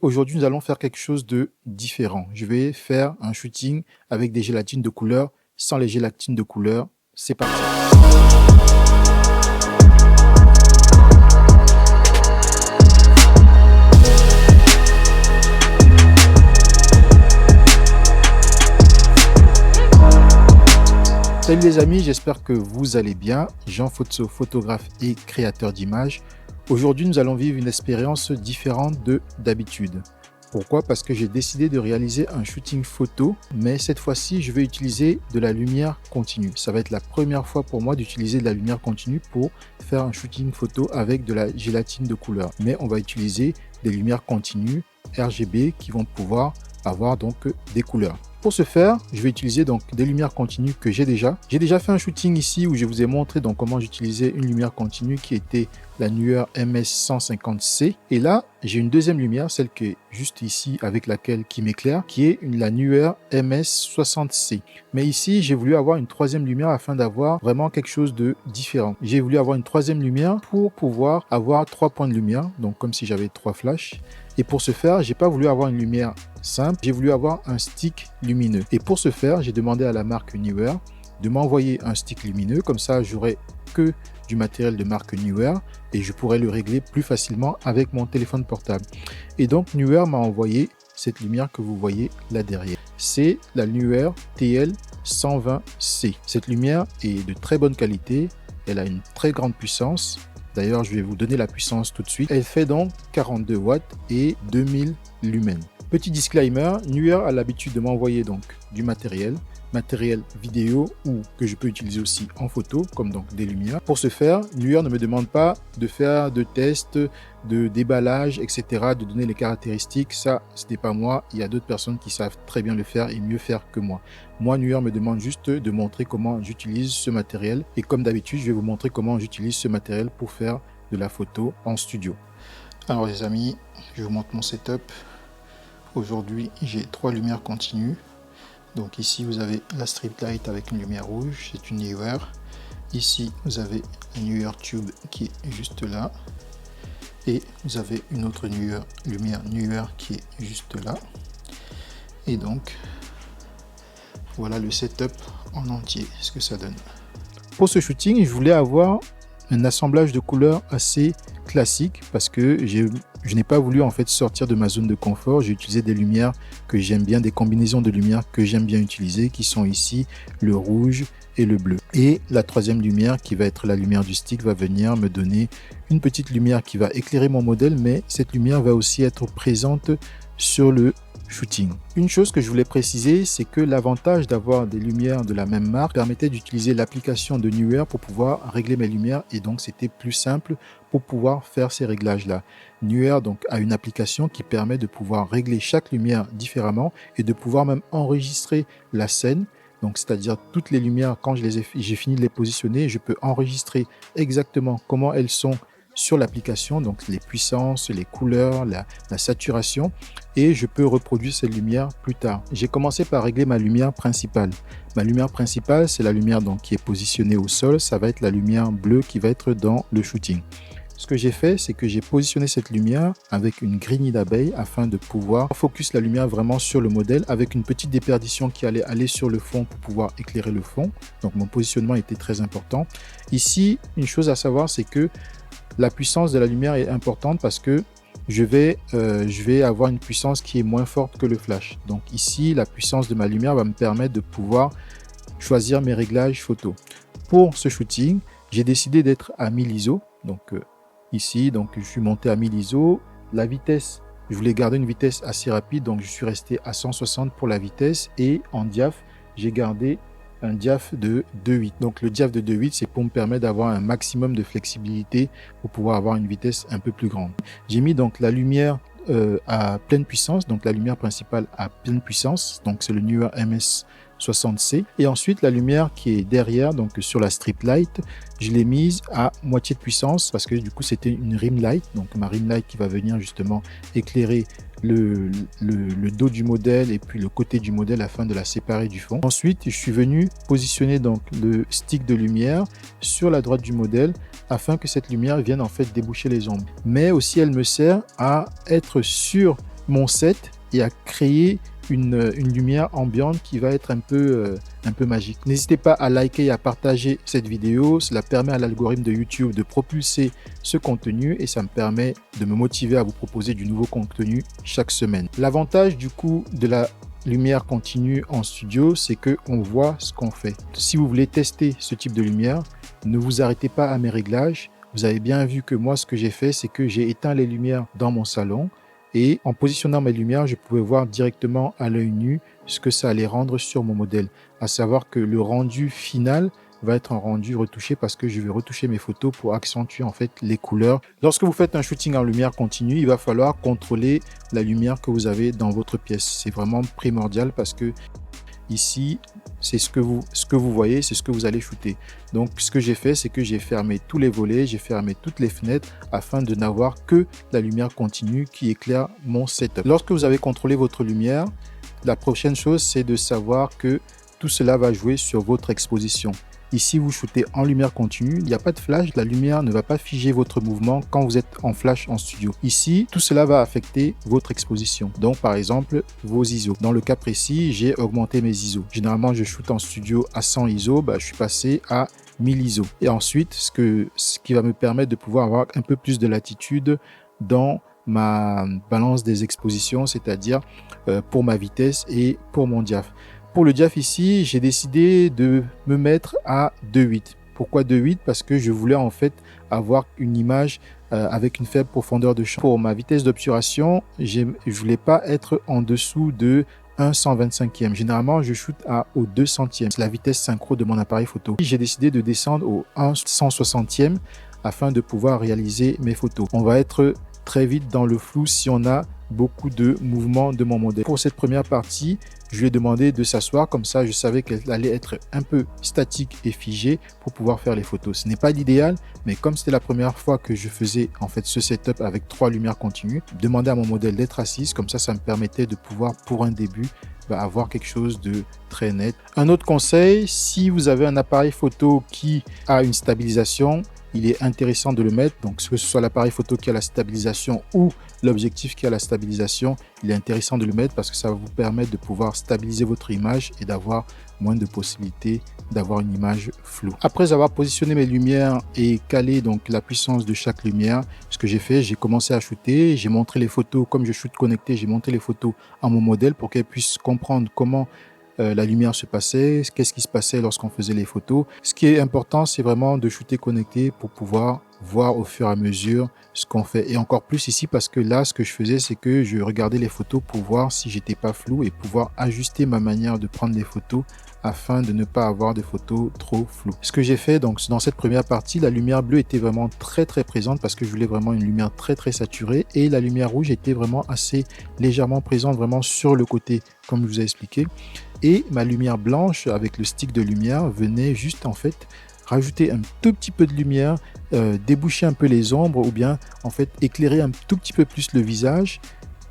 Aujourd'hui, nous allons faire quelque chose de différent. Je vais faire un shooting avec des gélatines de couleur, sans les gélatines de couleur. C'est parti. Salut les amis, j'espère que vous allez bien. Jean Fotso, photographe et créateur d'images. Aujourd'hui, nous allons vivre une expérience différente de d'habitude. Pourquoi? Parce que j'ai décidé de réaliser un shooting photo, mais cette fois-ci, je vais utiliser de la lumière continue. Ça va être la première fois pour moi d'utiliser de la lumière continue pour faire un shooting photo avec de la gélatine de couleur. Mais on va utiliser des lumières continues RGB qui vont pouvoir avoir donc des couleurs. Pour ce faire, je vais utiliser donc des lumières continues que j'ai déjà. J'ai déjà fait un shooting ici où je vous ai montré donc comment j'utilisais une lumière continue qui était la Neewer MS150C. Et là, j'ai une deuxième lumière, celle qui est juste ici avec laquelle qui m'éclaire, qui est la Neewer MS60C. Mais ici, j'ai voulu avoir une troisième lumière afin d'avoir vraiment quelque chose de différent. J'ai voulu avoir une troisième lumière pour pouvoir avoir 3 points de lumière, donc comme si j'avais 3 flashs. Et pour ce faire, j'ai pas voulu avoir une lumière simple, j'ai voulu avoir un stick lumineux. Et pour ce faire, j'ai demandé à la marque Neewer de m'envoyer un stick lumineux, comme ça j'aurai que du matériel de marque Neewer et je pourrais le régler plus facilement avec mon téléphone portable. Et donc Neewer m'a envoyé cette lumière que vous voyez là derrière. C'est la Neewer TL120C. Cette lumière est de très bonne qualité, elle a une très grande puissance. D'ailleurs, je vais vous donner la puissance tout de suite. Elle fait donc 42 watts et 2000 lumens. Petit disclaimer, Neewer a l'habitude de m'envoyer donc du matériel vidéo ou que je peux utiliser aussi en photo, comme donc des lumières. Pour ce faire, Neewer ne me demande pas de faire de tests, de déballage, etc., de donner les caractéristiques. Ça, ce n'est pas moi. Il y a d'autres personnes qui savent très bien le faire et mieux faire que moi. Moi, Neewer me demande juste de montrer comment j'utilise ce matériel. Et comme d'habitude, je vais vous montrer comment j'utilise ce matériel pour faire de la photo en studio. Alors les amis, je vous montre mon setup. Aujourd'hui, j'ai 3 lumières continues. Donc ici, vous avez la strip light avec une lumière rouge, c'est une Neewer. Ici, vous avez la Neewer Tube qui est juste là. Et vous avez une autre lumière Neewer qui est juste là. Et donc, voilà le setup en entier, ce que ça donne. Pour ce shooting, je voulais avoir un assemblage de couleurs assez classique parce que je n'ai pas voulu en fait sortir de ma zone de confort. J'ai utilisé des lumières que j'aime bien, des combinaisons de lumières que j'aime bien utiliser, qui sont ici le rouge et le bleu. Et la troisième lumière qui va être la lumière du stick va venir me donner une petite lumière qui va éclairer mon modèle, mais cette lumière va aussi être présente sur le shooting. Une chose que je voulais préciser, c'est que l'avantage d'avoir des lumières de la même marque permettait d'utiliser l'application de Neewer pour pouvoir régler mes lumières et donc c'était plus simple pour pouvoir faire ces réglages là. Neewer donc a une application qui permet de pouvoir régler chaque lumière différemment et de pouvoir même enregistrer la scène. Donc c'est-à-dire toutes les lumières, quand j'ai fini de les positionner, je peux enregistrer exactement comment elles sont sur l'application, donc les puissances, les couleurs, la saturation, et je peux reproduire ces lumières plus tard. J'ai commencé par régler ma lumière principale. Ma lumière principale, c'est la lumière donc qui est positionnée au sol, ça va être la lumière bleue qui va être dans le shooting. Ce que j'ai fait, c'est que j'ai positionné cette lumière avec une grille d'abeille afin de pouvoir focus la lumière vraiment sur le modèle avec une petite déperdition qui allait aller sur le fond pour pouvoir éclairer le fond. Donc mon positionnement était très important. Ici, une chose à savoir, c'est que la puissance de la lumière est importante parce que je vais avoir une puissance qui est moins forte que le flash. Donc ici, la puissance de ma lumière va me permettre de pouvoir choisir mes réglages photo. Pour ce shooting, j'ai décidé d'être à 1000 ISO. Donc ici, donc je suis monté à 1000 ISO. La vitesse, je voulais garder une vitesse assez rapide, donc je suis resté à 160 pour la vitesse. Et en diaph, j'ai gardé un diaph de 2.8. Donc le diaph de 2.8, c'est pour me permettre d'avoir un maximum de flexibilité pour pouvoir avoir une vitesse un peu plus grande. J'ai mis donc la lumière à pleine puissance, donc la lumière principale à pleine puissance, donc c'est le Neewer MS60C. Et ensuite la lumière qui est derrière, donc sur la strip light, je l'ai mise à moitié de puissance parce que du coup c'était une rim light, donc ma rim light qui va venir justement éclairer le dos du modèle et puis le côté du modèle afin de la séparer du fond. Ensuite, je suis venu positionner donc le stick de lumière sur la droite du modèle afin que cette lumière vienne en fait déboucher les ombres. Mais aussi, elle me sert à être sûr mon set et à créer une lumière ambiante qui va être un peu magique. N'hésitez pas à liker et à partager cette vidéo. Cela permet à l'algorithme de YouTube de propulser ce contenu et ça me permet de me motiver à vous proposer du nouveau contenu chaque semaine. L'avantage du coup de la lumière continue en studio, c'est que on voit ce qu'on fait. Si vous voulez tester ce type de lumière, ne vous arrêtez pas à mes réglages. Vous avez bien vu que moi, ce que j'ai fait, c'est que j'ai éteint les lumières dans mon salon et en positionnant mes lumières, je pouvais voir directement à l'œil nu ce que ça allait rendre sur mon modèle. À savoir que le rendu final va être un rendu retouché parce que je vais retoucher mes photos pour accentuer en fait les couleurs. Lorsque vous faites un shooting en lumière continue, il va falloir contrôler la lumière que vous avez dans votre pièce. C'est vraiment primordial parce que ici, c'est ce que vous voyez, c'est ce que vous allez shooter. Donc, ce que j'ai fait, c'est que j'ai fermé tous les volets, j'ai fermé toutes les fenêtres afin de n'avoir que la lumière continue qui éclaire mon setup. Lorsque vous avez contrôlé votre lumière, la prochaine chose, c'est de savoir que tout cela va jouer sur votre exposition. Ici, vous shootez en lumière continue, il n'y a pas de flash, la lumière ne va pas figer votre mouvement quand vous êtes en flash en studio. Ici, tout cela va affecter votre exposition. Donc, par exemple, vos ISO. Dans le cas précis, j'ai augmenté mes ISO. Généralement, je shoot en studio à 100 ISO, je suis passé à 1000 ISO. Et ensuite, ce qui va me permettre de pouvoir avoir un peu plus de latitude dans ma balance des expositions, c'est-à-dire pour ma vitesse et pour mon diaph. Pour le diaph ici, j'ai décidé de me mettre à 2.8. Pourquoi 2.8? Parce que je voulais en fait avoir une image avec une faible profondeur de champ. Pour ma vitesse d'obturation, je ne voulais pas être en dessous de 1/125e. Généralement, je shoot au 200e. C'est la vitesse synchro de mon appareil photo. J'ai décidé de descendre au 1/160e afin de pouvoir réaliser mes photos. On va être très vite dans le flou si on a beaucoup de mouvements de mon modèle. Pour cette première partie, je lui ai demandé de s'asseoir, comme ça je savais qu'elle allait être un peu statique et figée pour pouvoir faire les photos. Ce n'est pas l'idéal, mais comme c'était la première fois que je faisais en fait ce setup avec 3 lumières continues, demander à mon modèle d'être assise, comme ça me permettait de pouvoir pour un début avoir quelque chose de très net. Un autre conseil, si vous avez un appareil photo qui a une stabilisation, il est intéressant de le mettre. Donc, que ce soit l'appareil photo qui a la stabilisation ou l'objectif qui a la stabilisation, il est intéressant de le mettre parce que ça va vous permettre de pouvoir stabiliser votre image et d'avoir moins de possibilités d'avoir une image floue. Après avoir positionné mes lumières et calé donc la puissance de chaque lumière, ce que j'ai fait, j'ai commencé à shooter. J'ai montré les photos, comme je shoot connecté, j'ai montré les photos à mon modèle pour qu'elle puisse comprendre comment la lumière se passait, qu'est-ce qui se passait lorsqu'on faisait les photos. Ce qui est important, c'est vraiment de shooter connecté pour pouvoir voir au fur et à mesure ce qu'on fait. Et encore plus ici parce que là, ce que je faisais, c'est que je regardais les photos pour voir si j'étais pas flou et pouvoir ajuster ma manière de prendre les photos afin de ne pas avoir des photos trop floues. Ce que j'ai fait donc dans cette première partie, la lumière bleue était vraiment très présente parce que je voulais vraiment une lumière très saturée et la lumière rouge était vraiment assez légèrement présente vraiment sur le côté comme je vous ai expliqué. Et ma lumière blanche avec le stick de lumière venait juste en fait rajouter un tout petit peu de lumière, déboucher un peu les ombres ou bien en fait éclairer un tout petit peu plus le visage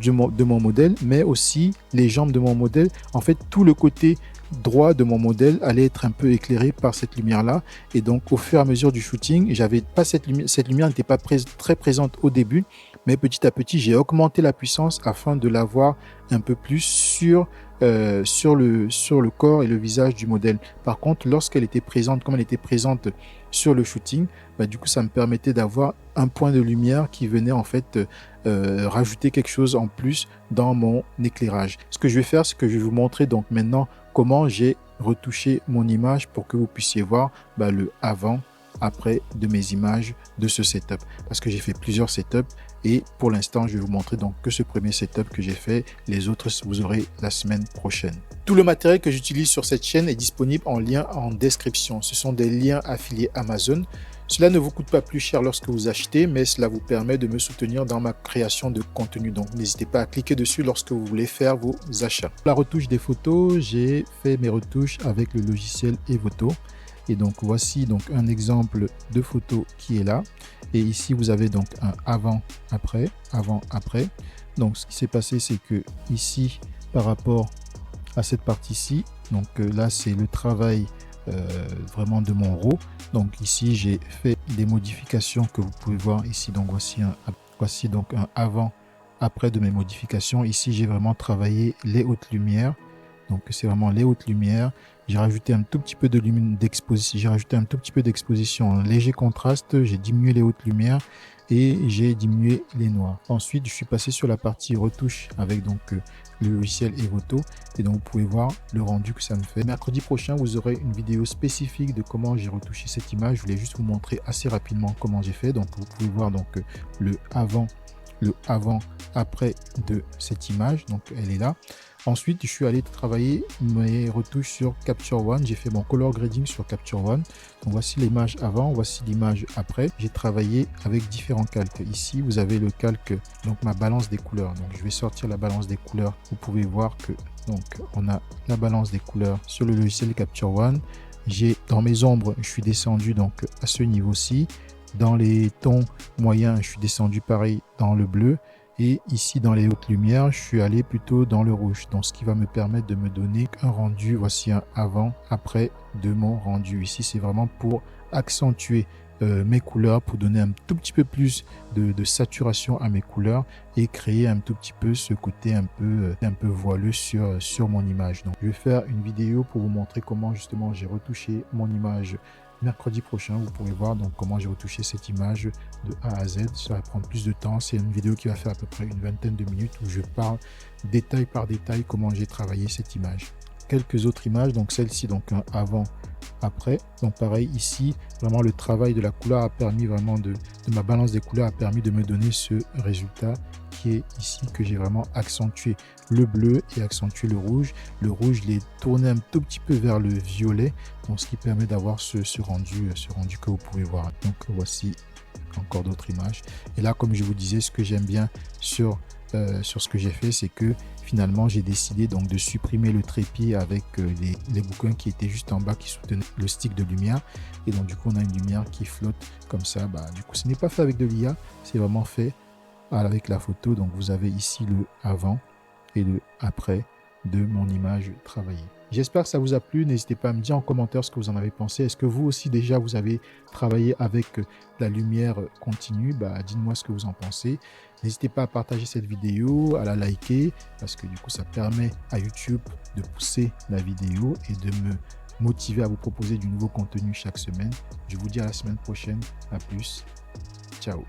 de mon modèle, mais aussi les jambes de mon modèle. En fait, tout le côté droit de mon modèle allait être un peu éclairé par cette lumière là. Et donc au fur et à mesure du shooting, j'avais pas cette lumière n'était pas très présente au début, mais petit à petit j'ai augmenté la puissance afin de l'avoir un peu plus sur le corps et le visage du modèle. Par contre, lorsqu'elle était présente, comme elle était présente sur le shooting, du coup ça me permettait d'avoir un point de lumière qui venait en fait rajouter quelque chose en plus dans mon éclairage. Ce que je vais faire, c'est que je vais vous montrer donc maintenant comment j'ai retouché mon image pour que vous puissiez voir le avant après de mes images de ce setup, parce que j'ai fait plusieurs setups et pour l'instant je vais vous montrer donc que ce premier setup que j'ai fait. Les autres vous aurez la semaine prochaine. Tout le matériel que j'utilise sur cette chaîne est disponible en lien en description. Ce sont des liens affiliés Amazon. Cela ne vous coûte pas plus cher lorsque vous achetez, mais cela vous permet de me soutenir dans ma création de contenu. Donc n'hésitez pas à cliquer dessus lorsque vous voulez faire vos achats. Pour la retouche des photos, j'ai fait mes retouches avec le logiciel Evoto. Et donc voici donc un exemple de photo qui est là. Et ici vous avez donc un avant-après, avant-après. Donc ce qui s'est passé, c'est que ici, par rapport à cette partie-ci, donc là c'est le travail vraiment de mon RAW. Donc ici j'ai fait des modifications que vous pouvez voir ici. Donc voici donc un avant après de mes modifications. Ici, j'ai vraiment travaillé les hautes lumières. Donc, c'est vraiment les hautes lumières. J'ai rajouté un tout petit peu d'exposition. J'ai rajouté un tout petit peu d'exposition, un léger contraste. J'ai diminué les hautes lumières et j'ai diminué les noirs. Ensuite, je suis passé sur la partie retouche avec donc le logiciel Evoto. Et donc, vous pouvez voir le rendu que ça me fait. Mercredi prochain, vous aurez une vidéo spécifique de comment j'ai retouché cette image. Je voulais juste vous montrer assez rapidement comment j'ai fait. Donc, vous pouvez voir donc le avant après de cette image. Donc, elle est là. Ensuite, je suis allé travailler mes retouches sur Capture One. J'ai fait mon color grading sur Capture One. Donc, voici l'image avant, voici l'image après. J'ai travaillé avec différents calques. Ici, vous avez le calque, donc ma balance des couleurs. Donc, je vais sortir la balance des couleurs. Vous pouvez voir que donc on a la balance des couleurs sur le logiciel Capture One. J'ai dans mes ombres, je suis descendu donc à ce niveau-ci. Dans les tons moyens, je suis descendu pareil dans le bleu. Et ici, dans les hautes lumières, je suis allé plutôt dans le rouge. Donc, ce qui va me permettre de me donner un rendu. Voici un avant, après de mon rendu. Ici, c'est vraiment pour accentuer mes couleurs, pour donner un tout petit peu plus de saturation à mes couleurs et créer un tout petit peu ce côté un peu voileux sur mon image. Donc, je vais faire une vidéo pour vous montrer comment justement j'ai retouché mon image. Mercredi prochain, vous pourrez voir donc comment j'ai retouché cette image de A à Z. Ça va prendre plus de temps. C'est une vidéo qui va faire à peu près une vingtaine de minutes où je parle détail par détail comment j'ai travaillé cette image. Quelques autres images, donc celle-ci, donc un avant, après. Donc pareil, ici, vraiment le travail de la couleur a permis vraiment de ma balance des couleurs a permis de me donner ce résultat qui est ici, que j'ai vraiment accentué le bleu et accentué le rouge. Le rouge, je l'ai tourné un tout petit peu vers le violet, donc ce qui permet d'avoir ce rendu que vous pouvez voir. Donc voici encore d'autres images. Et là, comme je vous disais, ce que j'aime bien sur ce que j'ai fait, c'est que finalement j'ai décidé donc de supprimer le trépied avec les bouquins qui étaient juste en bas qui soutenaient le stick de lumière, et donc du coup on a une lumière qui flotte comme ça. Du coup ce n'est pas fait avec de l'IA, c'est vraiment fait avec la photo. Donc vous avez ici le avant et le après de mon image travaillée. J'espère que ça vous a plu. N'hésitez pas à me dire en commentaire ce que vous en avez pensé. Est-ce que vous aussi déjà vous avez travaillé avec la lumière continue? Dites-moi ce que vous en pensez. N'hésitez pas à partager cette vidéo, à la liker, parce que du coup ça permet à YouTube de pousser la vidéo et de me motiver à vous proposer du nouveau contenu chaque semaine. Je vous dis à la semaine prochaine. À plus. Ciao.